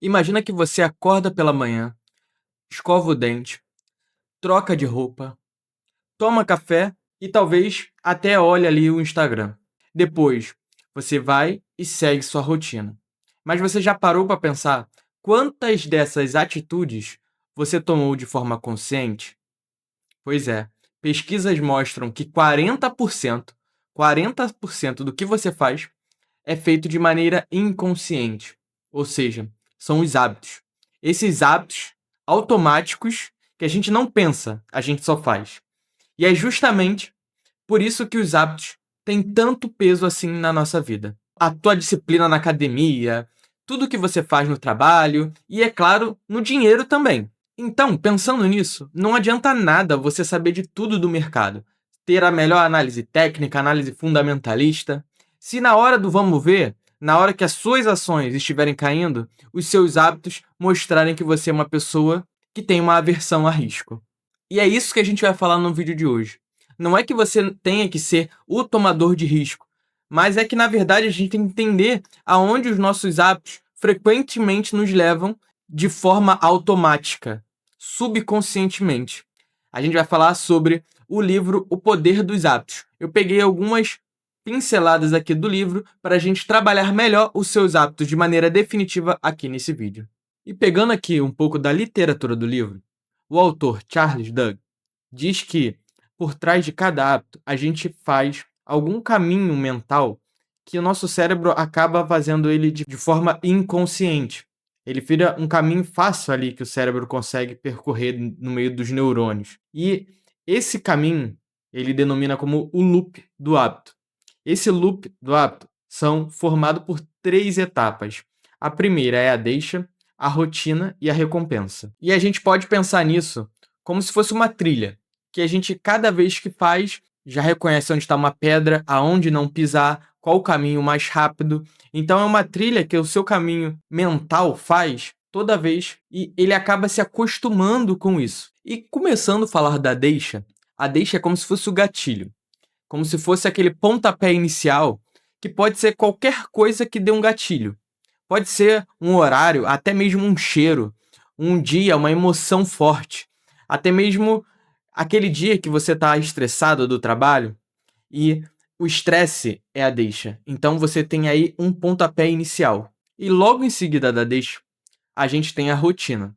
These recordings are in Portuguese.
Imagina que você acorda pela manhã, escova o dente, troca de roupa, toma café e talvez até olhe ali o Instagram. Depois, você vai e segue sua rotina. Mas você já parou para pensar quantas dessas atitudes você tomou de forma consciente? Pois é, pesquisas mostram que 40% do que você faz é feito de maneira inconsciente, ou seja, são os hábitos. Esses hábitos automáticos que a gente não pensa, a gente só faz. E é justamente por isso que os hábitos têm tanto peso assim na nossa vida. A tua disciplina na academia, tudo que você faz no trabalho e, é claro, no dinheiro também. Então, pensando nisso, não adianta nada você saber de tudo do mercado, ter a melhor análise técnica, análise fundamentalista, se na hora do vamos ver, na hora que as suas ações estiverem caindo, os seus hábitos mostrarem que você é uma pessoa que tem uma aversão a risco. E é isso que a gente vai falar no vídeo de hoje. Não é que você tenha que ser o tomador de risco, mas é que, na verdade, a gente tem que entender aonde os nossos hábitos frequentemente nos levam de forma automática, subconscientemente. A gente vai falar sobre o livro O Poder dos Hábitos. Eu peguei algumas pinceladas aqui do livro para a gente trabalhar melhor os seus hábitos de maneira definitiva aqui nesse vídeo. E pegando aqui um pouco da literatura do livro, o autor Charles Duhigg diz que por trás de cada hábito a gente faz algum caminho mental que o nosso cérebro acaba fazendo ele de forma inconsciente. Ele vira um caminho fácil ali que o cérebro consegue percorrer no meio dos neurônios. E esse caminho ele denomina como o loop do hábito. Esse loop do hábito são formado por 3 etapas. A primeira é a deixa, a rotina e a recompensa. E a gente pode pensar nisso como se fosse uma trilha, que a gente, cada vez que faz, já reconhece onde está uma pedra, aonde não pisar, qual o caminho mais rápido. Então é uma trilha que o seu caminho mental faz toda vez e ele acaba se acostumando com isso. E começando a falar da deixa, a deixa é como se fosse o gatilho, como se fosse aquele pontapé inicial, que pode ser qualquer coisa que dê um gatilho. Pode ser um horário, até mesmo um cheiro, um dia, uma emoção forte, até mesmo aquele dia que você está estressado do trabalho e o estresse é a deixa. Então você tem aí um pontapé inicial. E logo em seguida da deixa, a gente tem a rotina,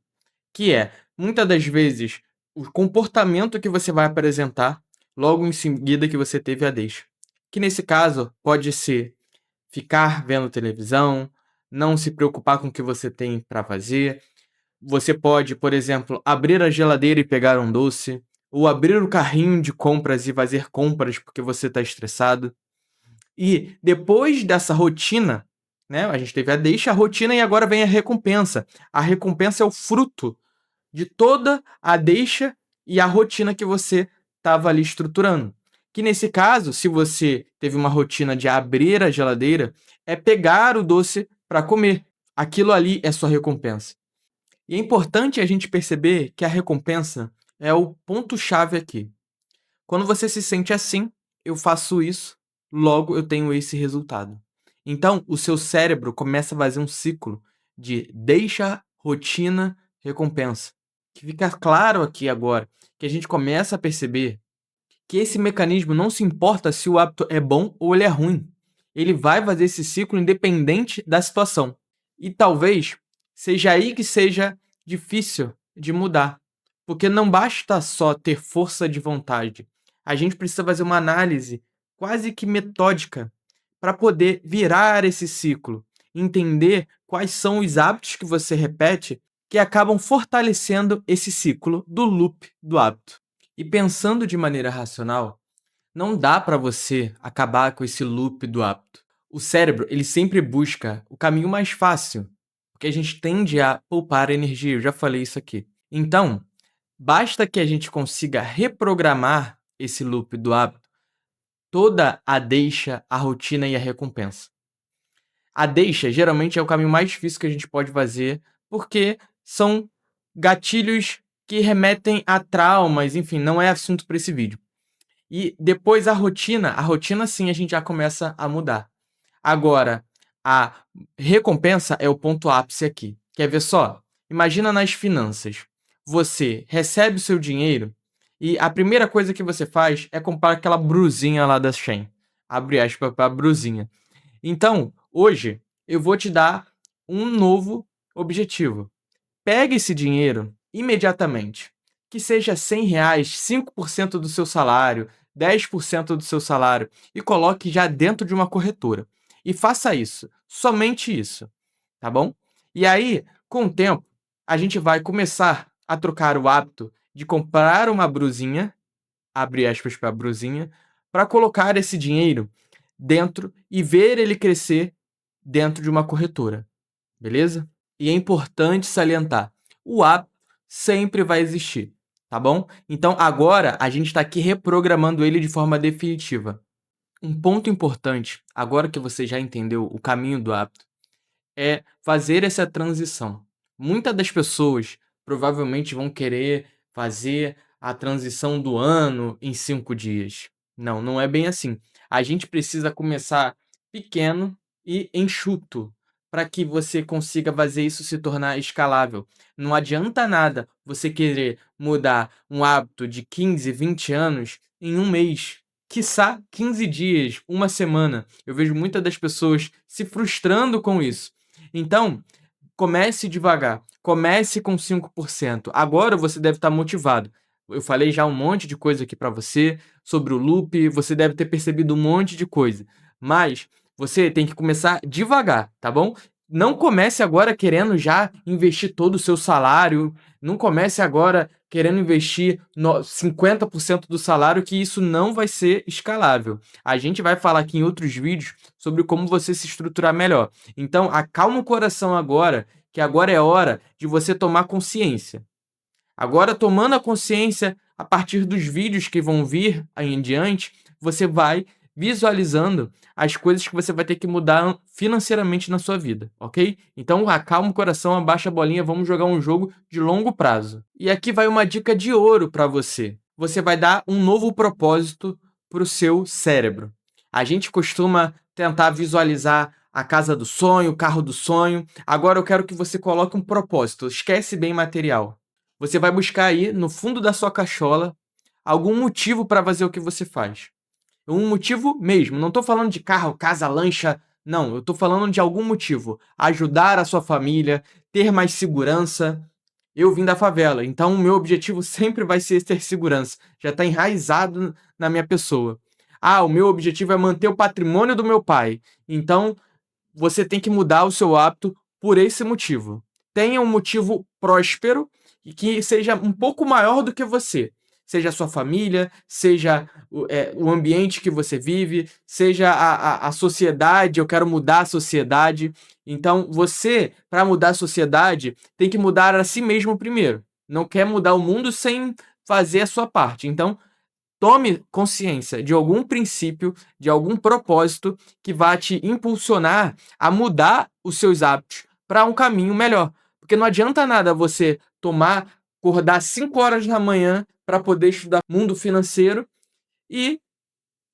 que é, muitas das vezes, o comportamento que você vai apresentar logo em seguida que você teve a deixa. Que nesse caso pode ser ficar vendo televisão, não se preocupar com o que você tem para fazer. Você pode, por exemplo, abrir a geladeira e pegar um doce, ou abrir o carrinho de compras e fazer compras porque você está estressado. E depois dessa rotina, né, a gente teve a deixa, a rotina e agora vem a recompensa. A recompensa é o fruto de toda a deixa e a rotina que você estava ali estruturando. Que nesse caso, se você teve uma rotina de abrir a geladeira, é pegar o doce para comer. Aquilo ali é sua recompensa. E é importante a gente perceber que a recompensa é o ponto-chave aqui. Quando você se sente assim, eu faço isso, logo eu tenho esse resultado. Então, o seu cérebro começa a fazer um ciclo de deixa, rotina, recompensa. Que fica claro aqui agora que a gente começa a perceber que esse mecanismo não se importa se o hábito é bom ou ele é ruim. Ele vai fazer esse ciclo independente da situação. E talvez seja aí que seja difícil de mudar. Porque não basta só ter força de vontade. A gente precisa fazer uma análise quase que metódica para poder virar esse ciclo, entender quais são os hábitos que você repete que acabam fortalecendo esse ciclo do loop do hábito. E pensando de maneira racional, não dá para você acabar com esse loop do hábito. O cérebro, ele sempre busca o caminho mais fácil, porque a gente tende a poupar energia, eu já falei isso aqui. Então, basta que a gente consiga reprogramar esse loop do hábito, toda a deixa, a rotina e a recompensa. A deixa geralmente é o caminho mais difícil que a gente pode fazer, porque são gatilhos que remetem a traumas, enfim, não é assunto para esse vídeo. E depois a rotina sim a gente já começa a mudar. Agora, a recompensa é o ponto ápice aqui. Quer ver só? Imagina nas finanças. Você recebe o seu dinheiro e a primeira coisa que você faz é comprar aquela brusinha lá da Shein. Abre aspas para brusinha. Então, hoje eu vou te dar um novo objetivo. Pegue esse dinheiro imediatamente. Que seja R$ 100, 5% do seu salário, 10% do seu salário, e coloque já dentro de uma corretora. E faça isso, somente isso, tá bom? E aí, com o tempo, a gente vai começar a trocar o hábito de comprar uma brusinha, abre aspas para brusinha, para colocar esse dinheiro dentro e ver ele crescer dentro de uma corretora, beleza? E é importante salientar, o hábito sempre vai existir, tá bom? Então agora a gente está aqui reprogramando ele de forma definitiva. Um ponto importante, agora que você já entendeu o caminho do hábito, é fazer essa transição. Muitas das pessoas provavelmente vão querer fazer a transição do ano em 5 dias. Não, não é bem assim. A gente precisa começar pequeno e enxuto para que você consiga fazer isso se tornar escalável. Não adianta nada você querer mudar um hábito de 15, 20 anos em um mês. Quiçá 15 dias, uma semana. Eu vejo muitas das pessoas se frustrando com isso. Então, comece devagar, comece com 5%. Agora você deve estar motivado. Eu falei já um monte de coisa aqui para você sobre o loop, você deve ter percebido um monte de coisa. Mas você tem que começar devagar, tá bom? Não comece agora querendo já investir todo o seu salário, não comece agora querendo investir 50% do salário, que isso não vai ser escalável. A gente vai falar aqui em outros vídeos sobre como você se estruturar melhor. Então, acalma o coração agora, que agora é hora de você tomar consciência. Agora, tomando a consciência, a partir dos vídeos que vão vir aí em diante, você vai visualizando as coisas que você vai ter que mudar financeiramente na sua vida, ok? Então, acalma o coração, abaixa a bolinha, vamos jogar um jogo de longo prazo. E aqui vai uma dica de ouro para você. Você vai dar um novo propósito para o seu cérebro. A gente costuma tentar visualizar a casa do sonho, o carro do sonho. Agora eu quero que você coloque um propósito. Esquece bem material. Você vai buscar aí, no fundo da sua cachola, algum motivo para fazer o que você faz. Um motivo mesmo. Não estou falando de carro, casa, lancha. Não, eu estou falando de algum motivo. Ajudar a sua família, ter mais segurança. Eu vim da favela, então o meu objetivo sempre vai ser ter segurança. Já está enraizado na minha pessoa. Ah, o meu objetivo é manter o patrimônio do meu pai. Então, você tem que mudar o seu hábito por esse motivo. Tenha um motivo próspero e que seja um pouco maior do que você. Seja a sua família, seja o ambiente que você vive, seja a sociedade, eu quero mudar a sociedade. Então, você, para mudar a sociedade, tem que mudar a si mesmo primeiro. Não quer mudar o mundo sem fazer a sua parte. Então, tome consciência de algum princípio, de algum propósito que vá te impulsionar a mudar os seus hábitos para um caminho melhor. Porque não adianta nada você acordar 5 horas da manhã para poder estudar mundo financeiro e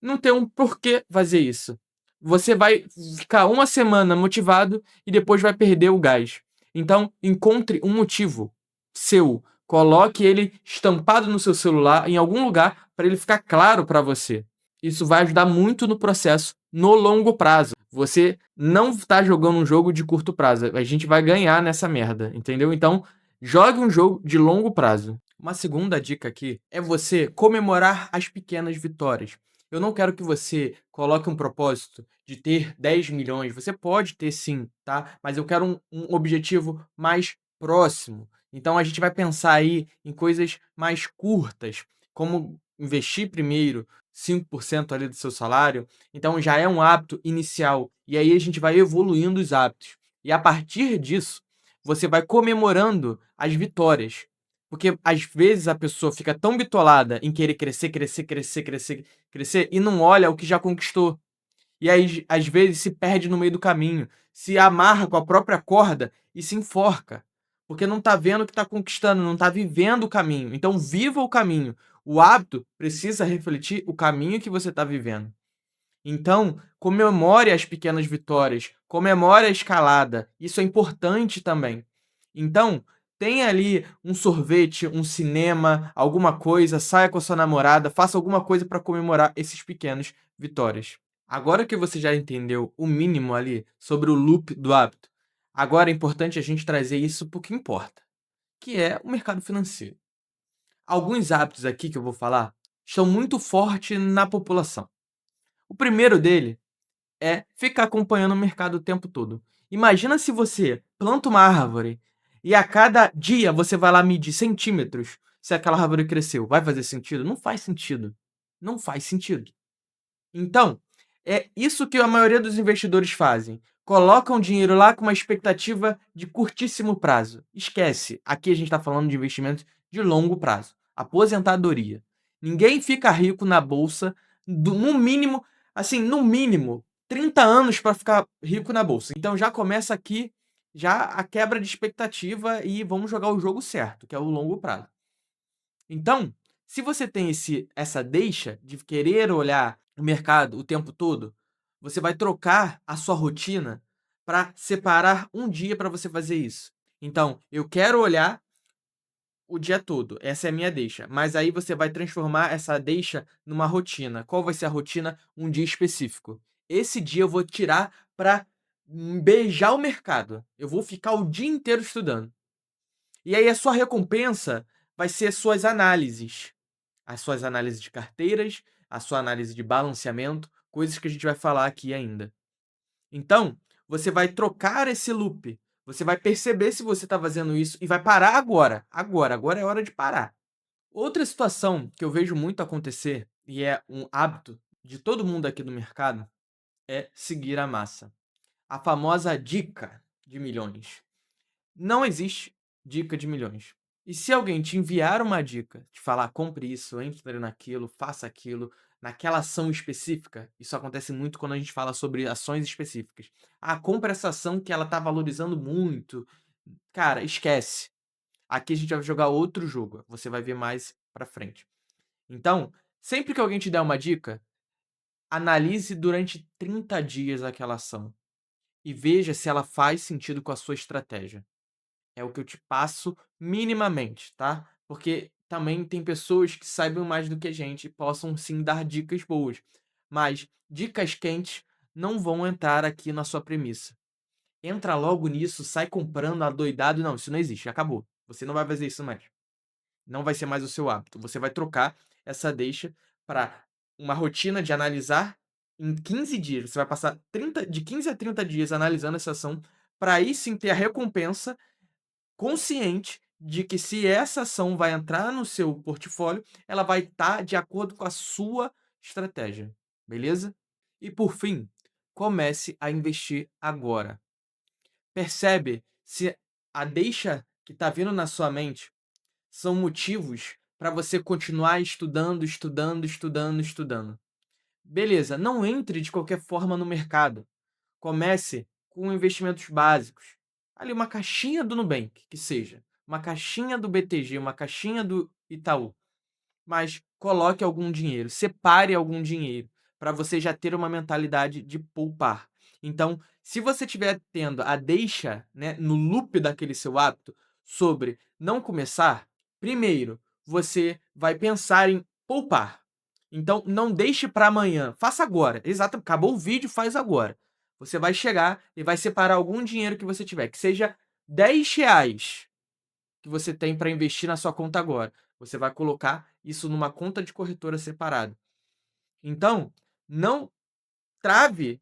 não ter um porquê fazer isso. Você vai ficar uma semana motivado e depois vai perder o gás. Então, encontre um motivo seu. Coloque ele estampado no seu celular em algum lugar para ele ficar claro para você. Isso vai ajudar muito no processo no longo prazo. Você não está jogando um jogo de curto prazo. A gente vai ganhar nessa merda, entendeu? Então, jogue um jogo de longo prazo. Uma segunda dica aqui é você comemorar as pequenas vitórias. Eu não quero que você coloque um propósito de ter 10 milhões. Você pode ter sim, tá? Mas eu quero um objetivo mais próximo. Então a gente vai pensar aí em coisas mais curtas, como investir primeiro 5% ali do seu salário. Então já é um hábito inicial. E aí a gente vai evoluindo os hábitos. E a partir disso, você vai comemorando as vitórias. Porque às vezes a pessoa fica tão bitolada em querer crescer, crescer, crescer, crescer, crescer e não olha o que já conquistou. E aí, às vezes, se perde no meio do caminho, se amarra com a própria corda e se enforca. Porque não tá vendo o que tá conquistando, não tá vivendo o caminho. Então, viva o caminho. O hábito precisa refletir o caminho que você tá vivendo. Então, comemore as pequenas vitórias, comemore a escalada. Isso é importante também. Então, tenha ali um sorvete, um cinema, alguma coisa, saia com a sua namorada, faça alguma coisa para comemorar esses pequenos vitórias. Agora que você já entendeu o mínimo ali sobre o loop do hábito, agora é importante a gente trazer isso para o que importa, que é o mercado financeiro. Alguns hábitos aqui que eu vou falar estão muito fortes na população. O primeiro dele é ficar acompanhando o mercado o tempo todo. Imagina se você planta uma árvore e a cada dia você vai lá medir centímetros se aquela árvore cresceu. Vai fazer sentido? Não faz sentido. Não faz sentido. Então, é isso que a maioria dos investidores fazem. Colocam dinheiro lá com uma expectativa de curtíssimo prazo. Esquece, aqui a gente está falando de investimentos de longo prazo. Aposentadoria. Ninguém fica rico na bolsa, no mínimo, assim, no mínimo, 30 anos para ficar rico na bolsa. Então já começa aqui já a quebra de expectativa e vamos jogar o jogo certo, que é o longo prazo. Então, se você tem essa deixa de querer olhar o mercado o tempo todo, você vai trocar a sua rotina para separar um dia para você fazer isso. Então, eu quero olhar o dia todo, essa é a minha deixa. Mas aí você vai transformar essa deixa numa rotina. Qual vai ser a rotina? Um dia específico. Esse dia eu vou tirar para beijar o mercado. Eu vou ficar o dia inteiro estudando. E aí a sua recompensa vai ser as suas análises de carteiras, a sua análise de balanceamento, coisas que a gente vai falar aqui ainda. Então, você vai trocar esse loop. Você vai perceber se você está fazendo isso e vai parar agora. Agora é hora de parar. Outra situação que eu vejo muito acontecer, e é um hábito de todo mundo aqui do mercado, é seguir a massa. A famosa dica de milhões. Não existe dica de milhões. E se alguém te enviar uma dica, te falar compre isso, entre naquilo, faça aquilo, naquela ação específica, isso acontece muito quando a gente fala sobre ações específicas. Ah, compra essa ação que ela tá valorizando muito. Cara, esquece. Aqui a gente vai jogar outro jogo. Você vai ver mais pra frente. Então, sempre que alguém te der uma dica, analise durante 30 dias aquela ação e veja se ela faz sentido com a sua estratégia. É o que eu te passo minimamente, tá? Porque também tem pessoas que saibam mais do que a gente e possam sim dar dicas boas. Mas dicas quentes não vão entrar aqui na sua premissa. Entra logo nisso, sai comprando adoidado. Não, isso não existe, acabou. Você não vai fazer isso mais. Não vai ser mais o seu hábito. Você vai trocar essa deixa para uma rotina de analisar em 15 dias. Você vai passar de 15 a 30 dias analisando essa ação para aí sim ter a recompensa consciente de que se essa ação vai entrar no seu portfólio, ela vai estar de acordo com a sua estratégia, beleza? E por fim, comece a investir agora. Percebe se a deixa que está vindo na sua mente são motivos para você continuar estudando, estudando, estudando, estudando. Beleza, não entre de qualquer forma no mercado. Comece com investimentos básicos. Ali uma caixinha do Nubank, que seja, uma caixinha do BTG, uma caixinha do Itaú. Mas coloque algum dinheiro, separe algum dinheiro, para você já ter uma mentalidade de poupar. Então, se você estiver tendo a deixa, né, no loop daquele seu hábito sobre não começar, primeiro você vai pensar em poupar. Então, não deixe para amanhã, faça agora. Exato, acabou o vídeo, faz agora. Você vai chegar e vai separar algum dinheiro que você tiver, que seja R$ 10 que você tem para investir na sua conta agora. Você vai colocar isso numa conta de corretora separada. Então, não trave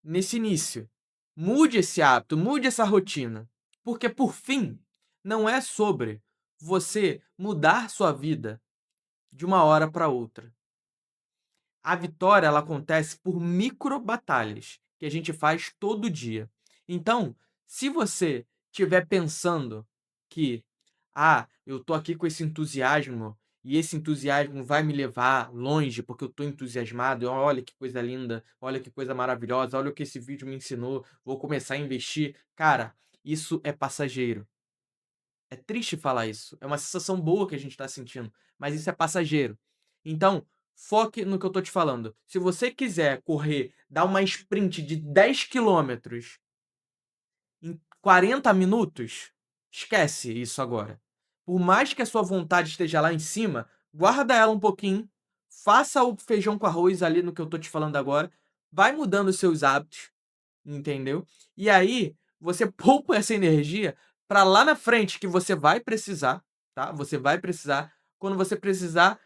nesse início. Mude esse hábito, mude essa rotina. Porque, por fim, não é sobre você mudar sua vida de uma hora para outra. A vitória ela acontece por micro batalhas que a gente faz todo dia. Então, se você estiver pensando que eu tô aqui com esse entusiasmo e esse entusiasmo vai me levar longe porque eu tô entusiasmado, olha que coisa linda, olha que coisa maravilhosa, olha o que esse vídeo me ensinou, vou começar a investir. Cara, isso é passageiro. É triste falar isso. É uma sensação boa que a gente está sentindo, mas isso é passageiro. Então, foque no que eu tô te falando. Se você quiser correr, dar uma sprint de 10 quilômetros em 40 minutos, Esquece isso agora. Por mais que a sua vontade esteja lá em cima, guarda ela um pouquinho, faça o feijão com arroz ali no que eu tô te falando agora, vai mudando os seus hábitos, entendeu? E aí, você poupa essa energia para lá na frente que você vai precisar, tá? Você vai precisar, quando você precisar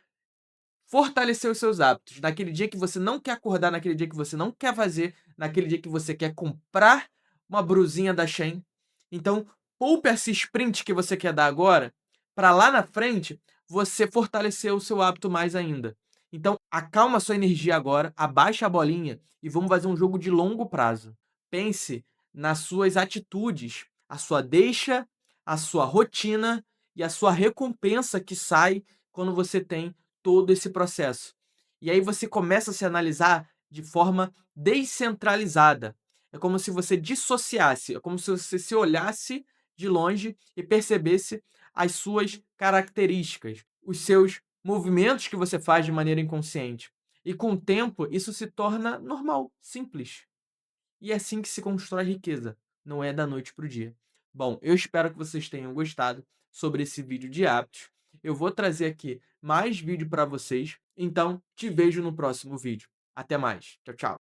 fortalecer os seus hábitos. Naquele dia que você não quer acordar, naquele dia que você não quer fazer, naquele dia que você quer comprar uma brusinha da Shein. Então, poupe esse sprint que você quer dar agora, para lá na frente você fortalecer o seu hábito mais ainda. Então, acalma a sua energia agora, abaixa a bolinha e vamos fazer um jogo de longo prazo. Pense nas suas atitudes, a sua deixa, a sua rotina e a sua recompensa que sai quando você tem todo esse processo. E aí você começa a se analisar de forma descentralizada. É como se você dissociasse, é como se você se olhasse de longe e percebesse as suas características, os seus movimentos que você faz de maneira inconsciente. E com o tempo, isso se torna normal, simples. E é assim que se constrói riqueza, não é da noite para o dia. Bom, eu espero que vocês tenham gostado sobre esse vídeo de hábitos. Eu vou trazer aqui mais vídeo para vocês, então te vejo no próximo vídeo. Até mais. Tchau, tchau.